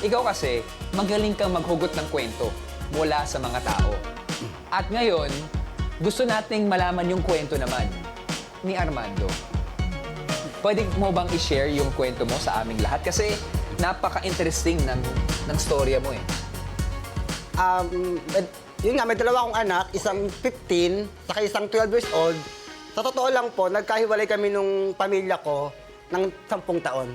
ikaw kasi, magaling kang maghugot ng kwento mula sa mga tao. At ngayon, gusto nating malaman yung kwento naman ni Armando. Pwede mo bang i-share yung kwento mo sa aming lahat? Kasi napaka-interesting ng storya mo eh. Yun nga, may dalawa akong anak, isang 15, saka isang 12 years old. Sa totoo lang po, nagkahiwalay kami nung pamilya ko ng 10 taon.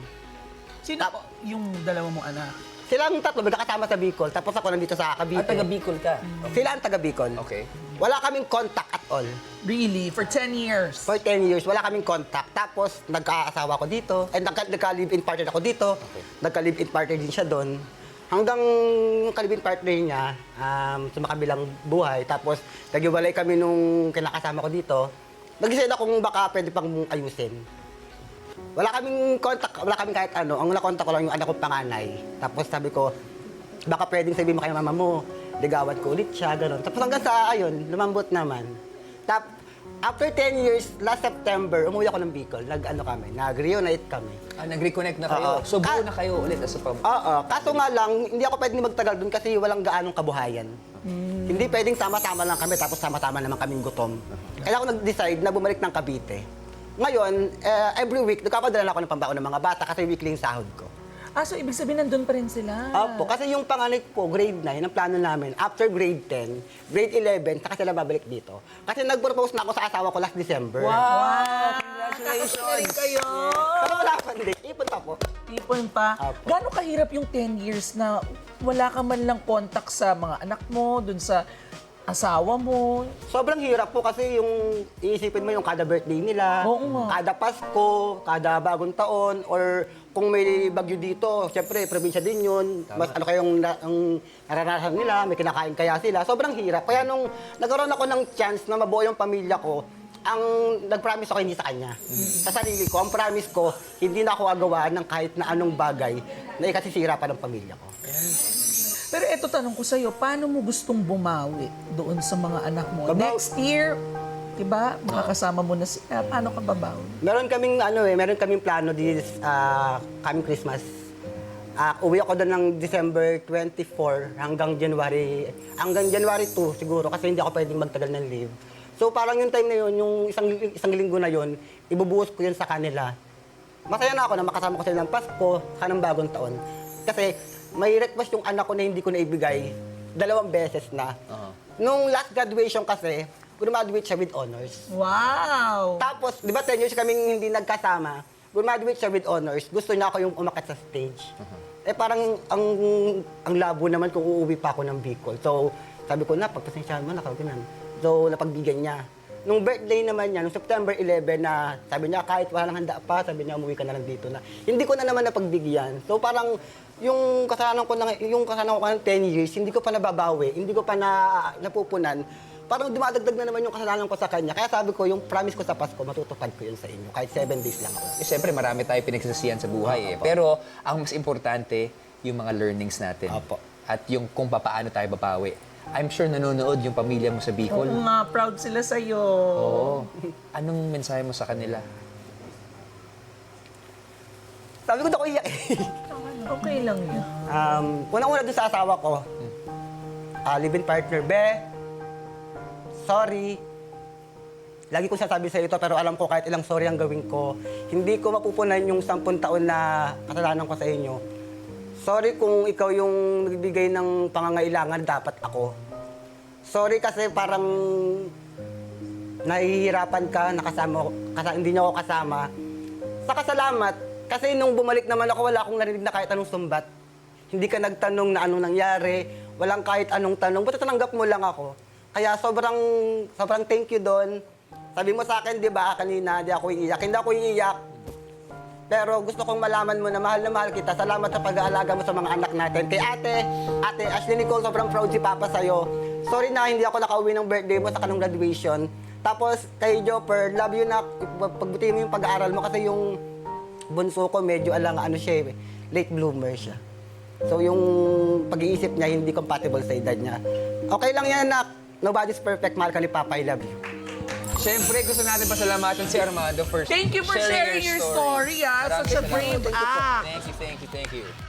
Sino po yung dalawa mong anak? Silang tatlo, magkakasama sa Bicol, tapos ako nandito sa Cavite. Taga Bicol ka. Sila ang taga Bicol. Okay. Wala kaming contact at all. Really? For 10 years? For 10 years, wala kaming contact. Tapos, nagkaasawa ko dito, nagka-live-in partner ako dito, nagka-live-in partner din siya doon. Hanggang yung ka-live-in partner niya, sa makabilang buhay, tapos naghiwalay kami nung kinakasama ko dito, nag-decide akong baka pwede pang ayusin. Wala kaming contact, wala kaming kahit ano. Ang nakontak ko lang yung anak kong panganay. Tapos sabi ko, baka pwedeng sabihin mo kay mama mo, ligawan ko ulit siya, gano'n. Tapos hanggang sa, ayun, lumambot naman. After 10 years, last September, umuwi ako ng Bicol. Nag-reunite kami. Nag-reconnect na kayo. Oo. So, buo na kayo ulit as a pam. Oo, kaso nga lang, hindi ako pwedeng magtagal doon kasi walang gaanong kabuhayan. Hindi pwedeng sama-sama lang kami, tapos sama-sama naman kaming gutom. Kaya ako nag-decide na bumalik ng Cavite. Ngayon, every week, nagpapadala na ako ng pambaon ng mga bata kasi weekly yung sahod ko. So ibig sabihin nandun pa rin sila? Opo, kasi yung panganay ko, grade 9, ang plano namin, after grade 10, grade 11, saka sila babalik dito. Kasi nag-propose na ako sa asawa ko last December. Wow! Congratulations! na rin kayo! Pero wala pa, hindi. Ipon pa po. Ipon pa. Apo. Gano'ng kahirap yung 10 years na wala ka man lang contact sa mga anak mo, dun sa asawa mo? Sobrang hirap po kasi yung iisipin mo yung kada birthday nila, Oo nga. kada Pasko, kada bagong taon, or kung may bagyo dito, siyempre, probinsya din yun. Mas ano kayong ang naranasan nila, may kinakain kaya sila. Sobrang hirap. Kaya nung nagkaroon ako ng chance na mabuo yung pamilya ko, ang nag-promise ako hindi sa kanya. Sa sarili ko, ang promise ko, hindi na ako agawaan ng kahit na anong bagay na ikasisira pa ng pamilya ko. Pero eto tanong ko sa'yo, paano mo gustong bumawi doon sa mga anak mo? Next year, diba, makakasama mo na sila. Paano ka babawi? Meron kaming plano this coming Christmas. Uwi ako doon ng December 24 hanggang January 2 siguro kasi hindi ako pwedeng magtagal ng leave. So parang yung time na yun, yung isang linggo na yun, ibubuhos ko yun sa kanila. Masaya na ako na makasama ko sila ng Pasko, saka ng bagong taon. Kasi may request yung anak ko na hindi ko naibigay 2 beses na. Nung last graduation kasi, graduate siya with honors. Wow! Tapos, di ba 10 years kaming hindi nagkasama, graduate siya with honors, gusto niya ako yung umakyat sa stage. Eh parang ang labo naman kung uuwi pa ako ng Bicol. So, sabi ko na, pagpasensyahan mo, nakaganan. So, napagbigyan niya. Nung birthday naman niya, nung September 11 na, sabi niya, kahit walang handa pa, sabi niya, umuwi ka na lang dito na. Hindi ko na naman napagbigyan. So, parang yung kasalanan ko ng 10 years, hindi ko pa nababawi, hindi ko pa napupunan. Parang dumadagdag na naman yung kasalanan ko sa kanya. Kaya sabi ko, yung promise ko sa Pasko, matutupad ko yun sa inyo. Kahit 7 days lang ako. Siyempre, marami tayo pinagsasasiyan sa buhay eh. Pero, ang mas importante, yung mga learnings natin. Apo. At yung kung paano tayo babawi. I'm sure nanonood yung pamilya mo sa Bicol. Oo nga, proud sila sa'yo. Oo. Anong mensahe mo sa kanila? Sabi ko na ako iyak eh. Okay lang yun. Unang-una dun sa asawa ko, live-in partner, sorry. Lagi ko sasabi sa ito, pero alam ko kahit ilang sorry ang gawin ko, hindi ko mapupunan yung 10 taon na kasalanan ko sa inyo. Sorry kung ikaw yung nagbibigay ng pangangailangan, dapat ako. Sorry kasi parang nahihirapan ka, hindi niyo ako kasama. Saka salamat, kasi nung bumalik naman ako, wala akong narinig na kahit anong sumbat. Hindi ka nagtanong na anong nangyari, walang kahit anong tanong, buti tananggap mo lang ako. Kaya sobrang thank you doon. Sabi mo sa akin, di ba, kanina, hindi ako iiyak. Pero gusto kong malaman mo na mahal kita. Salamat sa pag-aalaga mo sa mga anak natin. Kay ate Ashley Nicole, sobrang proud si Papa sa'yo. Sorry na hindi ako nakauwi ng birthday mo sa kanong graduation. Tapos kay Jopper, love you na. Pagbutihin mo yung pag-aaral mo kasi yung bunso ko medyo late bloomer siya. So yung pag-iisip niya hindi compatible sa edad niya. Okay lang yan, anak. Nobody's perfect. Mahal ka ni Papa. I love you. Siyempre, gusto natin pasalamatan si Armando for Thank you for sharing your story, Maraming Such a salamat. brave act. Thank you.